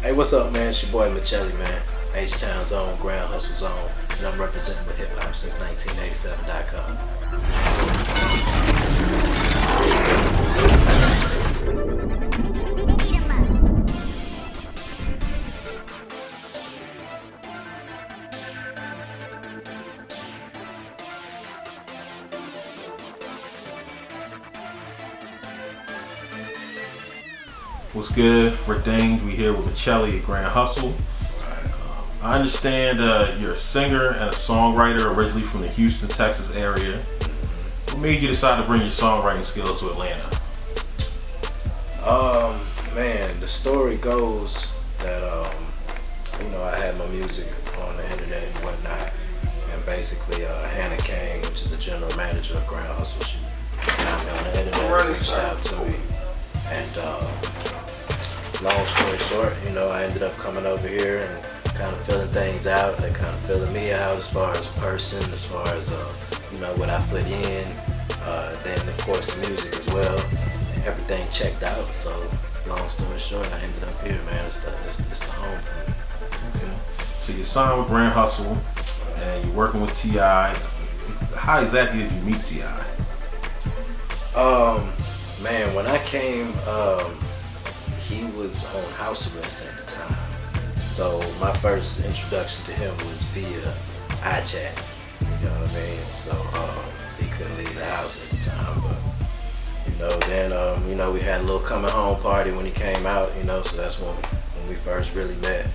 Hey, what's up, man? It's your boy Mitchelle'l, man. H-Town Zone, Ground Hustle Zone, and I'm representing with hip hop since 1987.com. What's good? We're Danged. We here with Mitchelle'l at Grand Hustle. I understand you're a singer and a songwriter originally from the Houston, Texas area. What made you decide to bring your songwriting skills to Atlanta? Man, the story goes that I had my music on the internet and whatnot, and basically Hannah Kane, which is the general manager of Grand Hustle, she found me on the internet, reached out to me, and long story short, I ended up coming over here and kind of filling things out. They kind of filling me out as far as a person, as far as what I put in. Then of course the music as well. Everything checked out. So long story short, I ended up here, man. It's the home for me. Okay. So you signed with Grand Hustle, and you're working with T.I. How exactly did you meet T.I.? Man, when I came, he was on house arrest at the time. So my first introduction to him was via iChat. You know what I mean? So he couldn't leave the house at the time, but then we had a little coming home party when he came out. So that's when we first really met.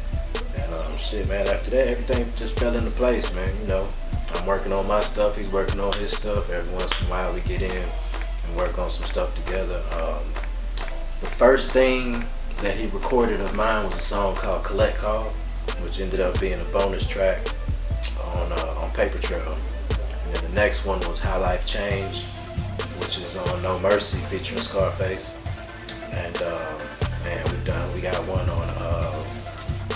And shit, man. After that, everything just fell into place, man. I'm working on my stuff. He's working on his stuff. Every once in a while, we get in and work on some stuff together. The first thing that he recorded of mine was a song called Collect Call, which ended up being a bonus track on Paper Trail. And then the next one was How Life Changed, which is on No Mercy featuring Scarface. And we got one on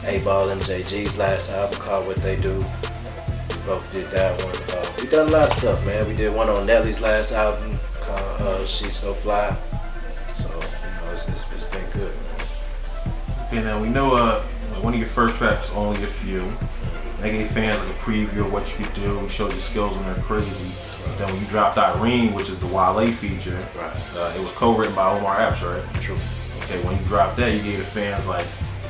A-Ball MJG's last album called What They Do. We both did that one. We done a lot of stuff, man. We did one on Nelly's last album called She's So Fly. So, it's been good, man. Okay, now we know one of your first tracks was Only a Few. They gave fans like a preview of what you could do, showed your skills when they're crazy. But then when you dropped Irene, which is the Wale feature, it was co-written by Omar Epps, right? True. Okay, when you dropped that, you gave the fans like,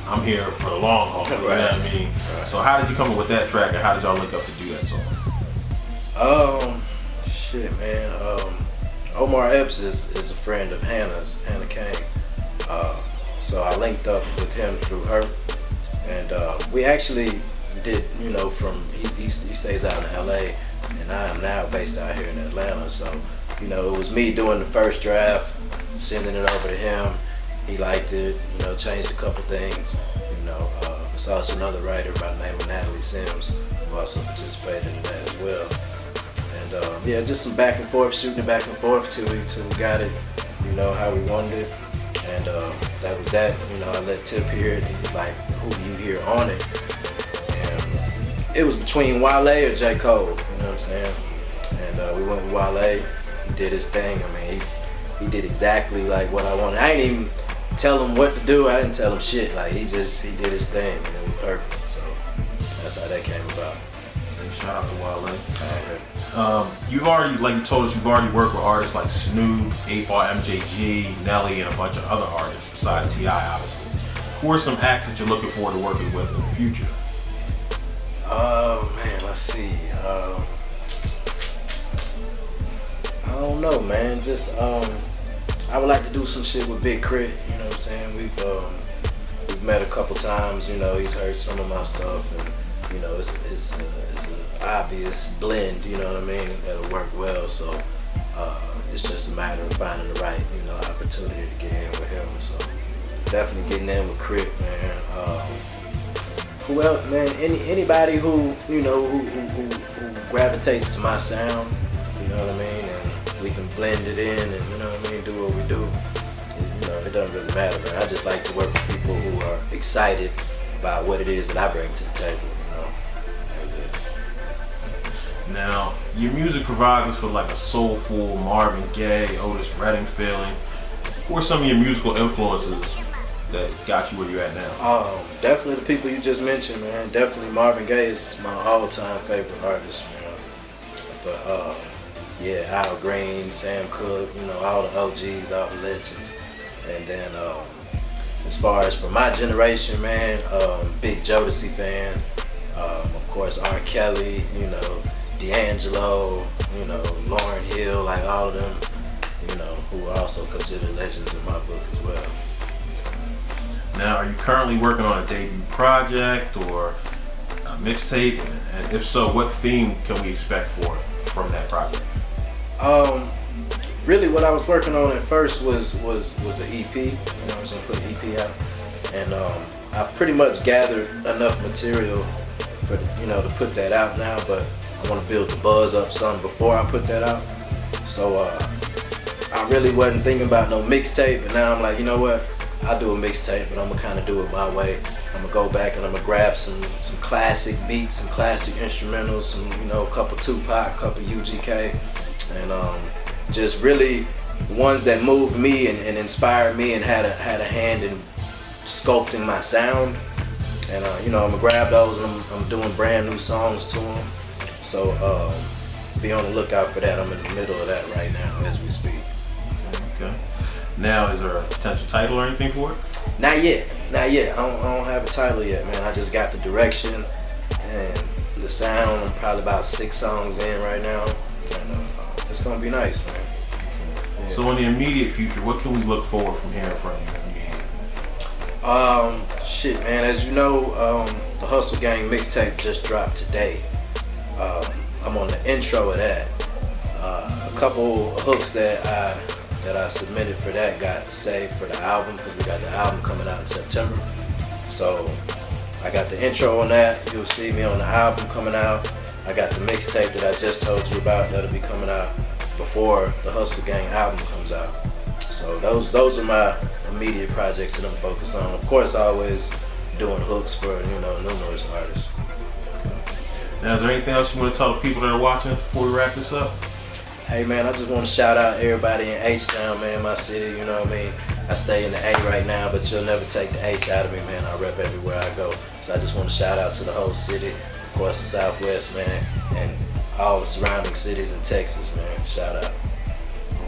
I'm here for the long haul, you know what I mean? Right. So how did you come up with that track, and how did y'all link up to do that song? Shit, man. Omar Epps is a friend of Hannah Kane. So I linked up with him through her, and we actually did, he stays out in LA, and I am now based out here in Atlanta. So, it was me doing the first draft, sending it over to him. He liked it, changed a couple things. There's also another writer by the name of Natalie Sims who also participated in that as well. And just some back and forth, shooting it back and forth till we got it, how we wanted it. And that was that. I let Tip hear it. He was like, who do you hear on it? And it was between Wale or J. Cole, you know what I'm saying? And we went with Wale. He did his thing. I mean, he did exactly like what I wanted. I didn't even tell him what to do. I didn't tell him shit. Like, he did his thing, and it was perfect. So that's how that came about. Shout out to Wale. You've already, like you told us, you've already worked with artists like Snoop, 8-Ball MJG, Nelly, and a bunch of other artists besides T.I. obviously. Who are some acts that you're looking forward to working with in the future? Man, let's see. I don't know, man. Just I would like to do some shit with Big Crit. You know what I'm saying? We've met a couple times. He's heard some of my stuff, and it's an obvious blend. You know what I mean? That'll work well. So it's just a matter of finding the right opportunity to get in with him. So definitely getting in with Crit, man. Who else, man? Anybody who who gravitates to my sound. You know what I mean? And we can blend it in, and do what we do. It doesn't really matter, man. I just like to work with people who are excited about what it is that I bring to the table. That's it. Now, your music provides us with like a soulful Marvin Gaye, Otis Redding feeling. Who are some of your musical influences that got you where you're at now? Definitely the people you just mentioned, man. Definitely Marvin Gaye is my all-time favorite artist, man. But yeah, Al Green, Sam Cooke, you know, all the OGs, all the legends. And then as far as for my generation, man, big Jodeci fan. Of course, R. Kelly, you know, D'Angelo, you know, Lauryn Hill, like all of them, you know, who are also considered legends in my book as well. Now, are you currently working on a debut project or a mixtape? And if so, what theme can we expect from that project? Really, what I was working on at first was an EP. You know, I was gonna put an EP out, and I pretty much gathered enough material for to put that out now. But I want to build the buzz up some before I put that out. So I really wasn't thinking about no mixtape, and now I'm like, you know what? I'll do a mixtape, but I'm gonna kind of do it my way. I'm gonna go back and I'm gonna grab some classic beats, some classic instrumentals, some a couple Tupac, a couple UGK, and just really ones that moved me and inspired me and had a hand in sculpting my sound. And I'm gonna grab those and I'm doing brand new songs to them. So be on the lookout for that. I'm in the middle of that right now as we speak. Okay. Now, is there a potential title or anything for it? Not yet. I don't have a title yet, man. I just got the direction and the sound. I'm probably about 6 songs in right now. And it's gonna be nice, man. Yeah. So in the immediate future, what can we look forward from hearing from you? Shit, man. As you know, the Hustle Gang mixtape just dropped today. I'm on the intro of that. A couple hooks that I submitted for that got saved for the album because we got the album coming out in September. So I got the intro on that. You'll see me on the album coming out. I got the mixtape that I just told you about that'll be coming out before the Hustle Gang album comes out. So those are my immediate projects that I'm focused on. Of course, always doing hooks for numerous artists. Now, is there anything else you want to tell the people that are watching before we wrap this up? Hey man, I just want to shout out everybody in H-Town, man, my city, you know what I mean? I stay in the A right now, but you'll never take the H out of me, man. I rep everywhere I go. So I just want to shout out to the whole city, of course the Southwest, man, and all the surrounding cities in Texas, man. Shout out.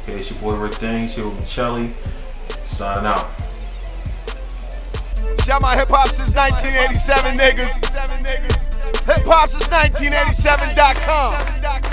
Okay, it's your boy Rick Daines here with Mitchelle'l, signing out. Shout my hip hop since 1987, niggas. Hip hop since 1987.com.